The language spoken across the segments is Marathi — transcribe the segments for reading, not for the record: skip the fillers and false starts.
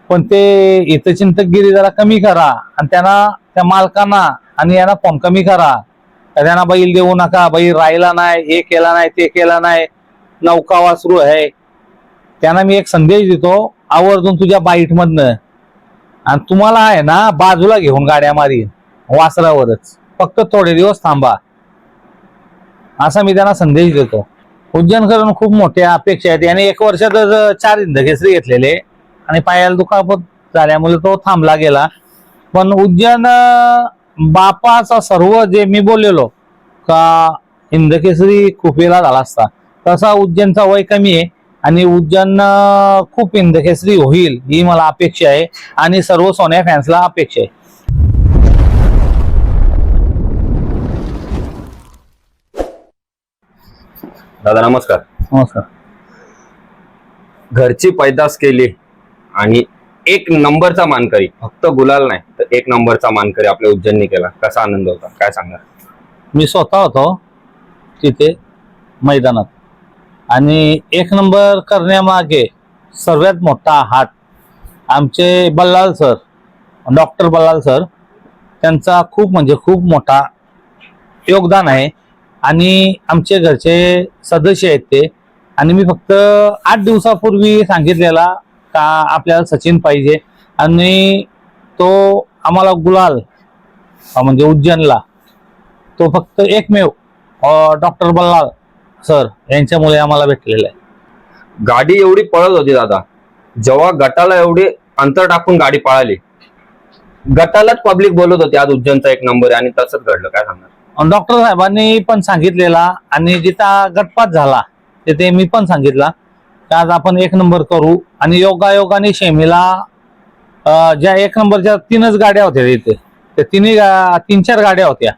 पण ते हितचिंतकगिरी जरा कमी करा आणि त्यांना त्या मालकांना आणि यांना फोन कमी करा. त्यांना बैल देऊ नका, बैल राहिला नाही, हे केला नाही, ते केला नाही, नौका वासरू आहे. त्यांना मी एक संदेश देतो, आवर्जून तुझ्या बाईट मधनं. आणि तुम्हाला आहे ना बाजूला घेऊन गाड्या मारी वासरावरच, फक्त थोडे दिवस थांबा, असा मी त्यांना संदेश देतो. उज्जैनकरांना खूप मोठ्या अपेक्षा आहेत. याने 1 वर्षातच 4 हिंदकेसरी घेतलेले आणि पायाला दुखापत झाल्यामुळे तो थांबला गेला. पण उज्जैन बापाचा सर्व जे मी बोललेलो का हिंदकेसरी खूप वेळा झाला असता, तसा उज्जैनचा वय कमी आहे आणि उज्जैन खूप हिंदकेसरी होईल ही मला अपेक्षा आहे आणि सर्व सोन्या फॅन्सला अपेक्षा आहे. दादा नमस्कार. नमस्कार. घरची पैदास केली आणि 1 नंबरचा मानकरी, फक्त गुलाल नाही तर 1 नंबरचा मानकरी आपल्या उज्जैननी केला. कसा आनंद होता, काय सांगणार? मी स्वतः होतो तिथे मैदानात आणि 1 नंबर करण्यामागे सर्वात मोठा हात आमचे Ballal sir, doctor Ballal sir, त्यांचा खूप म्हणजे खूप मोठा योगदान आहे. आणि आमचे घरचे सदस्य आहेत ते. आणि मी फक्त 8 दिवसापूर्वी सांगितलेला का आपल्याला सचिन पाहिजे आणि तो आम्हाला गुलाल म्हणजे उज्जैनला तो फक्त एकमेव डॉक्टर बल्लाल सर यांच्यामुळे आम्हाला भेटलेला आहे. गाडी एवढी पळत होती दादा, जेव्हा गटाला एवढी अंतर टाकून गाडी पळाली, गटालाच पब्लिक बोलत होती आज उज्जैनचा 1 नंबर आहे आणि तसंच घडलं. काय सांगणार? डॉक्टर साहेबांनी पण सांगितलेला आणि जिथं गटपात झाला तिथे मी पण सांगितला की आज आपण 1 नंबर करू. आणि योगायोगाने शेमीला ज्या 1 नंबरच्या 3च गाड्या होत्या तिथे, त्या 3-4 गाड्या होत्या,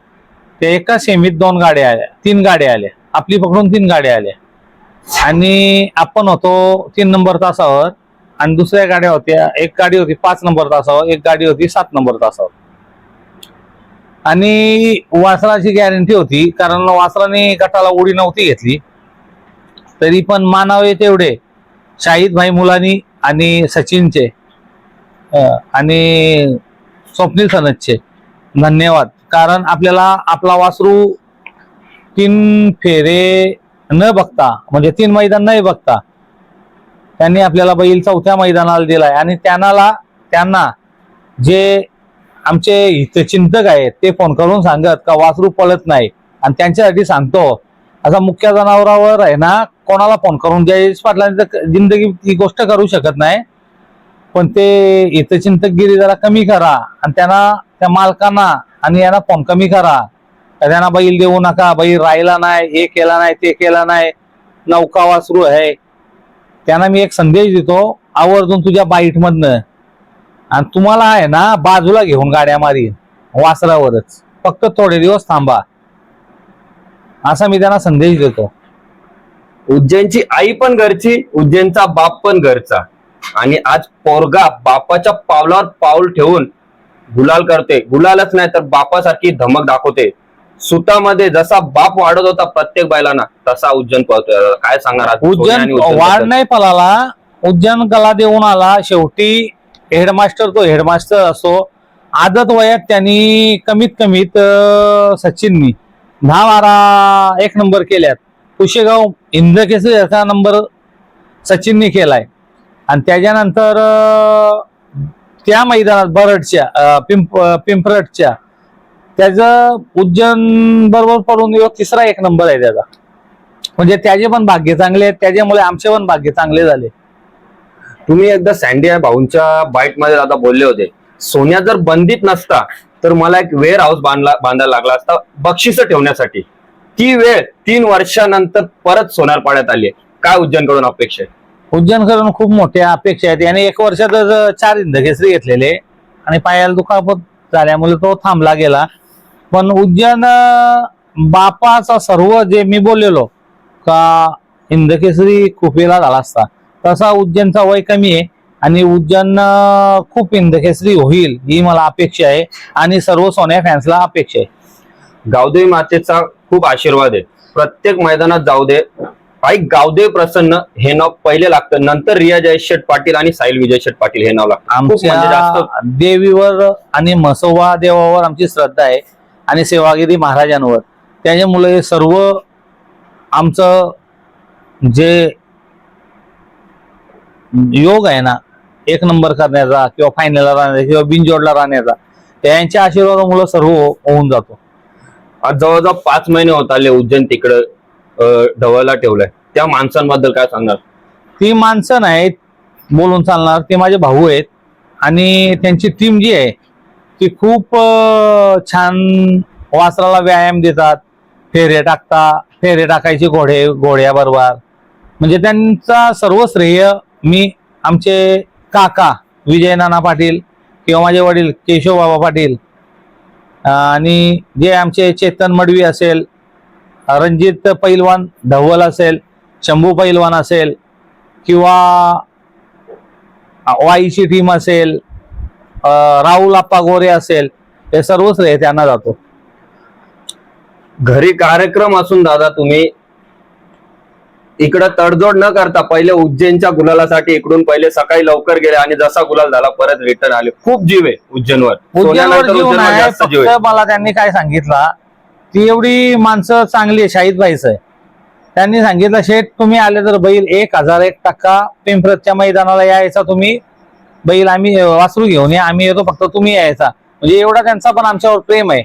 त्या एका शेमीत 2 गाड्या आल्या, 3 गाड्या आल्या, आपली पकडून 3 गाड्या आल्या आणि आपण होतो 3 नंबर तासावर आणि दुसऱ्या गाड्या होत्या, एक गाडी होती 5 नंबर तासावर, एक गाडी होती 7 नंबर तासावर. आणि वासराची गॅरंटी होती कारण वासराने गटाला उडी नव्हती घेतली, तरी पण मानावे तेवढे शाहिद भाई मुलानी आणि सचिनचे आणि स्वप्नील सनदचे धन्यवाद. कारण आपल्याला आपला वासरू 3 फेरे न बघता म्हणजे 3 मैदान नाही बघता त्यांनी आपल्याला बैल 4थ्या मैदानाला दिलाय. आणि त्यांना जे आमचे हितचिंतक आहेत ते फोन करून सांगत का वासरू पळत नाही, आणि त्यांच्यासाठी सांगतो असा मुख्य जनावरावर आहे ना कोणाला फोन करून जयेश पाटलांनी तर जिंदगी ही गोष्ट करू शकत नाही, पण ते हितचिंतकगिरी जरा कमी करा आणि त्यांना त्या मालकांना आणि यांना फोन कमी करा. त्यांना बैल देऊ नका, बैल राहिला नाही, हे केला नाही, ते केला नाही, नौका वासरू आहे. त्यांना मी एक संदेश देतो, आवर्जून तुझ्या बाईट मधनं. आणि तुम्हाला आहे ना बाजूला घेऊन गाड्या मारी वासरावरच, फक्त थोडे दिवस थांबा, असा मी त्यांना संदेश देतो. उज्जैनची आई पण घरची, उज्जैनचा बाप पण घरचा, आणि आज पोरगा बापाच्या पावलावर पाऊल ठेवून गुलाल करते. गुलालच नाही तर बापासारखी धमक दाखवते. सुतामध्ये जसा बाप वाढत होता प्रत्येक बैलांना, तसा उज्जैन पळतोय. काय सांगणार? उज्जैन वाढ नाही पळाला, उज्जैन गला देऊन आला. शेवटी हेडमास्टर तो हेडमास्टर असो. आदत वयात त्यांनी कमीत कमीत सचिननी 10-12 1 नंबर केल्यात. कुशेगाव हिंदकेसरीचा नंबर सचिननी केलाय. आणि त्याच्यानंतर त्या मैदानात बरडच्या पिंपरटच्या त्याचं उज्जैन बरोबर पडून 3रा 1 नंबर आहे त्याचा. म्हणजे त्याचे पण भाग्य चांगले आहेत, त्याच्यामुळे आमचे पण भाग्य चांगले झाले. तुम्ही एकदा सँडी भाऊंच्या बाईट मध्ये दादा बोलले होते, सोन्या जर बंदीत नसता तर मला एक वेअर हाऊस बांधायला लागला असता बक्षिस ठेवण्यासाठी. ती वेळ 3 वर्षानंतर परत सोनारपाड्यात आली. काय उज्जैनकडून अपेक्षा आहे? उज्जैनकरांना खूप मोठ्या अपेक्षा आहेत. याने 1 वर्षातच 4 हिंदकेसरी घेतलेले आणि पायाला दुखापत झाल्यामुळे तो थांबला गेला. पण उज्जैन बापाचा सर्व जे मी बोललेलो का हिंदकेसरी खूप वेळा झाला असता, तसा उज्जैनचा वय कमी आहे आणि उज्जैन खूप हिंदकेसरी होईल ही मला अपेक्षा आहे आणि सर्व सोन्या फॅन्सला अपेक्षा आहे. गावदेवी मातेचा खूप आशीर्वाद आहे. प्रत्येक मैदानात जाऊ दे, आई गावदेव प्रसन्न हे नाव पहिले लागतं, नंतर रिया जयशेठ पाटील आणि साहिल विजय शेठ पाटील हे नाव लागतं. खूप म्हणजे आमच्या जास्त देवीवर आणि म्हसोबा देवावर आमची श्रद्धा आहे आणि सेवागिरी महाराजांवर. त्याच्यामुळे सर्व आमचं जे योग आहे ना, एक नंबर करण्याचा किंवा फायनलला राहण्याचा किंवा बिनजोडला राहण्याचा, त्यांच्या आशीर्वादामुळे सर्व होऊन जातो. आज जवळजवळ 5 महिने होत आले उज्जैन तिकडं ढवळला ठेवलंय. त्या माणसांबद्दल काय सांगणार? ती माणसं नाहीत बोलून चालणार, ते माझे भाऊ आहेत आणि त्यांची टीम जी आहे ती खूप छान वासराला व्यायाम देतात, फेरे टाकायचे घोड्याबरोबर. म्हणजे त्यांचा सर्व श्रेय मी आमचे काका विजय नाना पाटील किंवा माझे वडील केशव बाबा पाटील आणि जे आमचे चेतन मडवी असेल, रणजित पैलवान धवल असेल, शंभू पैलवान असेल किंवा वाईची टीम असेल, राहुल आप्पा गोरे असेल, हे सर्व श्रेय त्यांना जातो. घरी कार्यक्रम असून दादा तुम्ही इकडं तडजोड न करता पहिले उज्जैनच्या गुलालासाठी इकडून पहिले सकाळी लवकर गेले आणि जसा गुलाल झाला परत रिटर्न आले. खूप जीव आहे उज्जैनवर. उद्यानवर जीवन आहे. फक्त मला त्यांनी काय सांगितलं, ती एवढी माणसं चांगली आहे, शाहीद भाईच आहे. त्यांनी सांगितलं, शेठ तुम्ही आले तर बैल 1001% पिंपरतच्या मैदानाला यायचा, तुम्ही बैल आम्ही वासरू घेऊन या, आम्ही येतो, फक्त तुम्ही यायचा. म्हणजे एवढा त्यांचा पण आमच्यावर प्रेम आहे.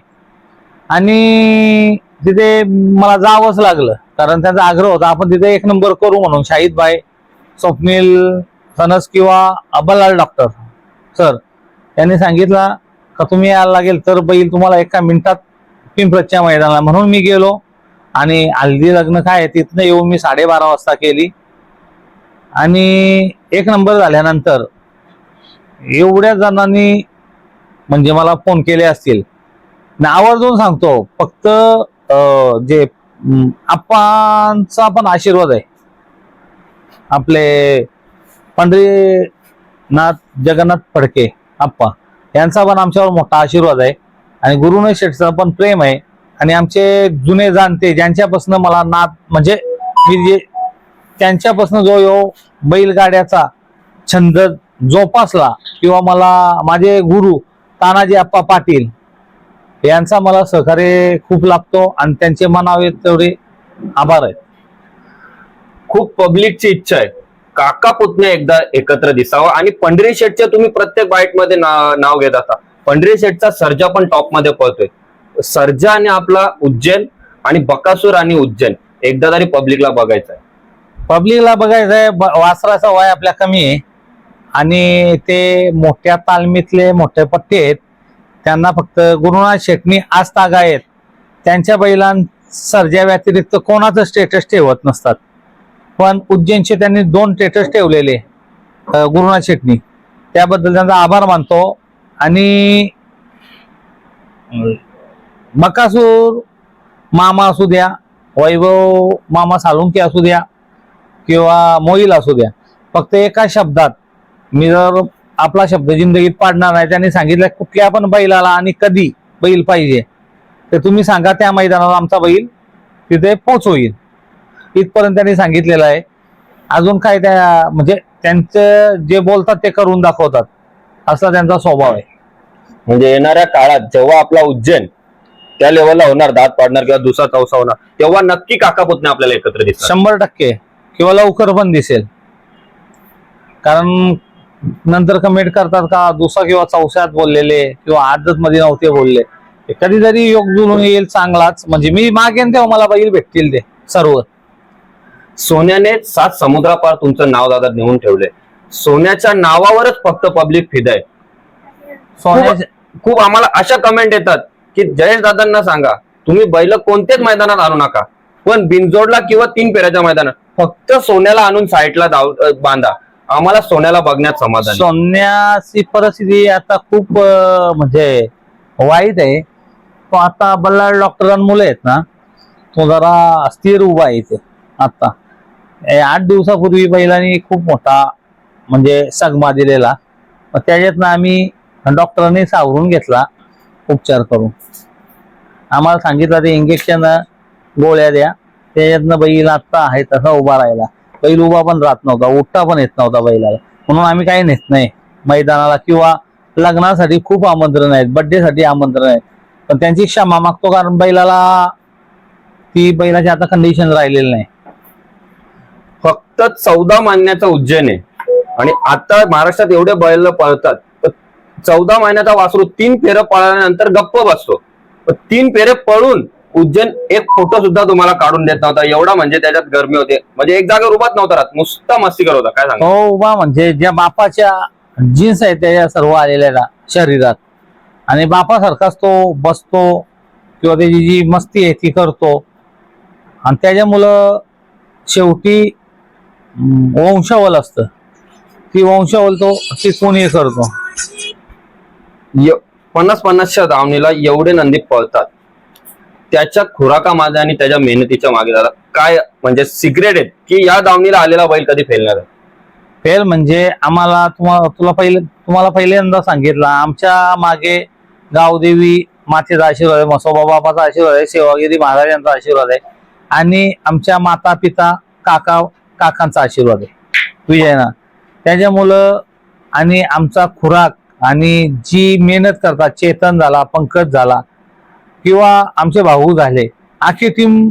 आणि तिथे मला जावंच लागलं, कारण त्यांचा आग्रह होता आपण तिथे एक नंबर करू म्हणून. शाहीद भाई, स्वप्नील फणस किंवा बल्लाळ डॉक्टर सर यांनी सांगितलं का तुम्ही यायला लागेल तर बैल तुम्हाला एका मिनिटात पिंपरतच्या मैदानाला. म्हणून मी गेलो आणि हल्दी लग्न काय तिथनं येऊन मी 12:30 वाजता केली आणि एक नंबर झाल्यानंतर एवढ्या जणांनी म्हणजे मला फोन केले असतील. आवर्जून सांगतो, फक्त जे आप्पांचा पण आशीर्वाद आहे, आपले पंढरीनाथ जगन्नाथ फडके आप्पा यांचा पण आमच्यावर मोठा आशीर्वाद आहे आणि गुरुनाथ शेठचा पण प्रेम आहे. आणि आमचे जुने जाणते ज्यांच्यापासून मला नाद म्हणजे मी जे त्यांच्यापासून जो बैलगाड्याचा छंद जोपासला किंवा मला माझे गुरु तानाजी आप्पा पाटील यांचा मला सहकार्य खूप लाभतो आणि त्यांचे मनावे तेवढे आभार आहेत. खूप पब्लिकची इच्छा आहे काका पुतणे एकदा एकत्र दिसावं आणि पंढरी शेठचे तुम्ही प्रत्येक बाईट मध्ये नाव घेत असता. पंढरी शेठचा सर्जा पण टॉप मध्ये पळतोय. सर्जा आणि आपला उज्जैन आणि बकासूर आणि उज्जैन एकदा तरी पब्लिकला बघायचं आहे. पब्लिकला बघायचं आहे. वासराचा वय आपल्या कमी आहे आणि ते मोठ्या तालमीतले मोठे पट्टे आहेत. त्यांना फक्त गुरुनाथ शेटणी आज तागा आहेत. त्यांच्या बैलां सर्जा व्यतिरिक्त कोणाचं स्टेटस ठेवत नसतात. पण उज्जैनचे त्यांनी 2 स्टेटस ठेवलेले गुरुनाथ शेटणी, त्याबद्दल त्यांचा आभार मानतो. आणि बकासूर मामा असू द्या, वैभव मामा सालुंके असू द्या किंवा मोईल असू द्या, फक्त एका शब्दात मी जर आपला शब्द जिंदगीत पाडणार नाही, त्यांनी सांगितलं कुठल्या पण बैलाला आणि कधी बैल पाहिजे तर तुम्ही सांगा, त्या मैदानाला आमचा बैल तिथे पोहोचवईल. इथपर्यंत त्यांनी सांगितलेलं आहे. अजून काय त्या म्हणजे त्यांचं जे बोलतात ते करून दाखवतात, असा त्यांचा स्वभाव आहे. म्हणजे येणाऱ्या काळात जेव्हा आपला उज्जैन त्या लेवलला होणार, दात पाडणार किंवा दुसरा चौसा होणार, तेव्हा नक्की काका पुतणे आपल्याला एकत्र दिसतात. 100% किंवा लवकर पण दिसेल. कारण नंतर कमेंट करतात का दुसरा किंवा चौशात बोललेले किंवा आदत मध्ये नव्हते बोलले. कधीतरी योग जुळून येईल चांगलाच. म्हणजे मी मागेन तेव्हा मला बैल भेटतील ते सर्व. सोन्याने 7 समुद्रापार तुमचं नाव दादा नेऊन ठेवलंय. सोन्याच्या नावावरच फक्त पब्लिक फिदा आहे. खूप आम्हाला अशा कमेंट येतात की जयेश दादांना सांगा तुम्ही बैल कोणत्याच मैदानात आणू नका, पण बिनजोडला किंवा 3 फेऱ्याच्या मैदानात फक्त सोन्याला आणून साईडला बांधा. आम्हाला सोन्याला बघण्यात समाधान. सोन्याची परिस्थिती आता खूप म्हणजे वाईट आहे. तो आता बल्लाळ डॉक्टरांमुळे आहेत ना, तो जरा स्थिर उभा आहे इथे. आता 8 दिवसापूर्वी बैलांनी खूप मोठा म्हणजे सगमा दिलेला, त्याच्यातनं आम्ही डॉक्टरांनी सावरून घेतला उपचार करून. आम्हाला सांगितलं ते इंजेक्शन गोळ्या द्या, त्याच्यातनं बैल आता आहे तसा उभा राहिला. बैल उभा पण राहत नव्हता, उठता पण येत नव्हता बैलाला. म्हणून आम्ही काही नेत नाही मैदानाला, किंवा लग्नासाठी खूप आमंत्रण आहेत, बर्थडे साठी आमंत्रण आहेत, पण त्यांची क्षमा मागतो, कारण बैलाची आता कंडिशन राहिलेली नाही. फक्त 14 महिन्याचा उज्जैन आहे आणि आता महाराष्ट्रात एवढे बैल पळतात, तर 14 महिन्याचा वासरू 3 फेरं पळाल्यानंतर गप्प बसतो. 3 फेरे पळून उज्जैन एक फोटो सुद्धा तुम्हाला काढून देत नव्हता, एवढा म्हणजे त्याच्यात गरमी होते. म्हणजे एक जागेवर उभाच नव्हता राहत, नुसता मस्ती करत होता. काय सांगा? तो उभा म्हणजे ज्या बापाच्या जीन्स आहे त्याच्या सर्व आलेल्या शरीरात, आणि बापासारखाच तो बसतो किंवा त्याची जी मस्ती आहे ती करतो. आणि त्याच्यामुळं शेवटी वंशावल असतं, ती वंशावल तो ती कोणी करतो. 50-50च्या दावणीला एवढे नंदी पळतात, त्याच्या खुराका मागे आणि त्याच्या मेहनतीच्या मागे दादा काय म्हणजे सिक्रेट आहेत की या दावणीला आलेला बैल कधी फेलणार? फेल म्हणजे आम्हाला तुम्हाला पहिल्यांदा सांगितलं, आमच्या मागे गावदेवी मातेचा आशीर्वाद आहे, मसोबा बाबाचा आशीर्वाद आहे, सेवागिरी महाराज यांचा आशीर्वाद आहे, आणि आमच्या माता पिता काकांचा आशीर्वाद आहे विजयना. त्याच्यामुळं आणि आमचा खुराक आणि जी मेहनत करतात, चेतन झाला, पंकज झाला, किंवा आमचे भाऊ झाले, आखी टीम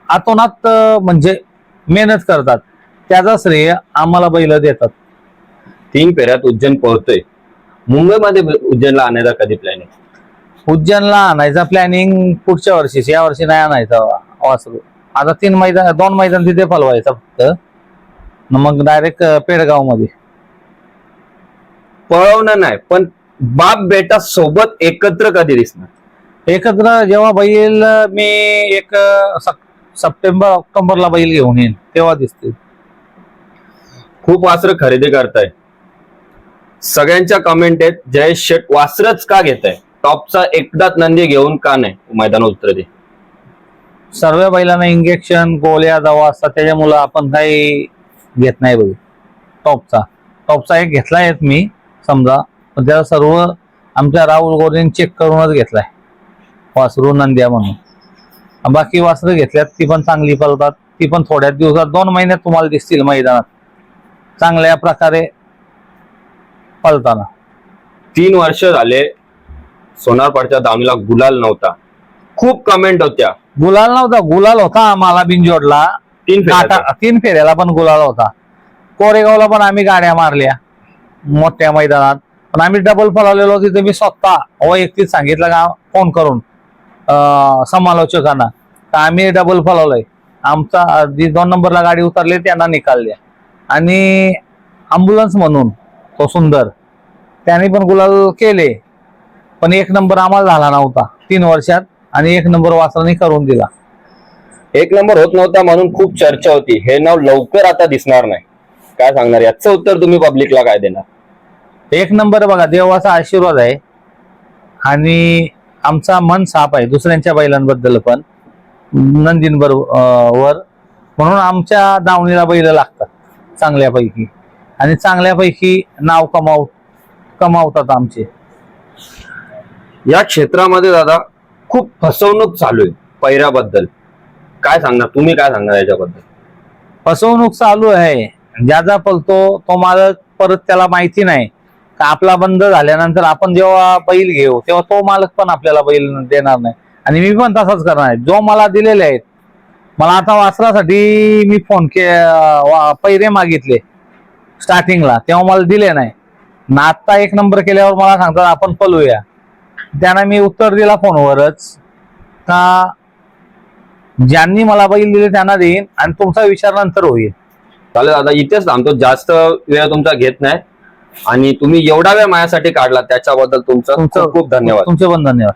आतोनात म्हणजे मेहनत करतात, त्याचा श्रेय आम्हाला बैल देतात. 3 फेऱ्यात उज्जैन पोहोचतोय. मुंबईमध्ये उज्जैनला आणायचा कधी प्लॅन आहे? उज्जैनला आणायचा प्लॅनिंग पुढच्या वर्षीच, या वर्षी नाही आणायचा वासरू. आता 2 मैदान तिथे पलवायचा फक्त, मग डायरेक्ट पेडगाव मध्ये. पळवणं नाही, पण बाप बेटा सोबत एकत्र कधी दिसणार? एकत्र जेव्हा बैल मी एक सप्टेंबर ऑक्टोबरला बैल घेऊन येईन तेव्हा दिसतील. खूप वासरं खरेदी करताय, सगळ्यांच्या कमेंट आहेत जयेश शेट वासरच का घेताय, टॉपचा एकदाच नंदी घेऊन का नाही मैदानात उतरते? सर्व बैलांना इंजेक्शन गोळ्या दवा असतात, त्याच्यामुळं आपण काही घेत नाही बैल. टॉपचा एक घेतलाय मी समजा, पण त्याला सर्व आमच्या राहुल गोरेने चेक करूनच घेतलाय वासरू नंद्या म्हणून. बाकी वासरं घेतल्यात ती पण चांगली पळतात, ती पण थोड्या दिवसात 2 महिन्यात तुम्हाला दिसतील मैदानात चांगल्या प्रकारे पळताना. 3 वर्ष झाले सोनारपाडच्या दावणीला गुलाल नव्हता, खूप कमेंट होत्या. गुलाल होता आम्हाला बिनजोडला 3 फेऱ्याला पण गुलाल होता. कोरेगावला पण आम्ही गाड्या मारल्या मोठ्या मैदानात, पण आम्ही डबल पळवलेलो. तिथे मी स्वतः वैयक्तिक सांगितलं का फोन करून समालोचकांना का आम्ही डबल पळवलंय. आमचा 2 नंबरला गाडी उतरली त्यांना निकाल द्या. आणि अँब्युलन्स म्हणून तो सुंदर त्याने पण गुलाल केले, पण 1 नंबर आम्हाला झाला नव्हता 3 वर्षात, आणि 1 नंबर वासराने करून दिला. 1 नंबर होत नव्हता म्हणून खूप चर्चा होती, हे नाव लवकर आता दिसणार नाही. काय सांगणार याचं उत्तर तुम्ही पब्लिकला काय देणार? 1 नंबर बघा देवाचा आशीर्वाद आहे, आणि आमचा मन साफ आहे दुसऱ्यांच्या बैलांबद्दल पण नंदींबरोबर, म्हणून आमच्या दावणीला बैल लागतात चांगल्यापैकी, आणि चांगल्यापैकी नाव कमावतात आमचे. या क्षेत्रामध्ये दादा खूप फसवणूक चालू आहे पैऱ्याबद्दल, काय सांगणार तुम्ही? काय सांगणार याच्याबद्दल? फसवणूक चालू आहे, ज्याचा पळतो तो मालक परत त्याला माहिती नाही का आपला बंद झाल्यानंतर आपण जेव्हा बैल घेऊ तेव्हा तो मालक पण आपल्याला बैल देणार नाही. आणि मी पण तसाच करणार आहे. जो मला दिलेले आहेत, मला आता वासरासाठी मी पैरे मागितले स्टार्टिंगला, तेव्हा मला दिले नाही ना. आता 1 नंबर केल्यावर मला सांगतात आपण पळूया, त्यांना मी उत्तर दिला फोनवरच का ज्यांनी मला बैल दिले त्यांना देईन, आणि तुमचा विचार नंतर होईल. चालेल दादा, इथेच थांबतो, जास्त वेळ तुमचा घेत नाही, आणि तुम्ही एवढा वेळ माझ्यासाठी काढला त्याच्याबद्दल तुमचं खूप खूप धन्यवाद. तुमचे पण धन्यवाद.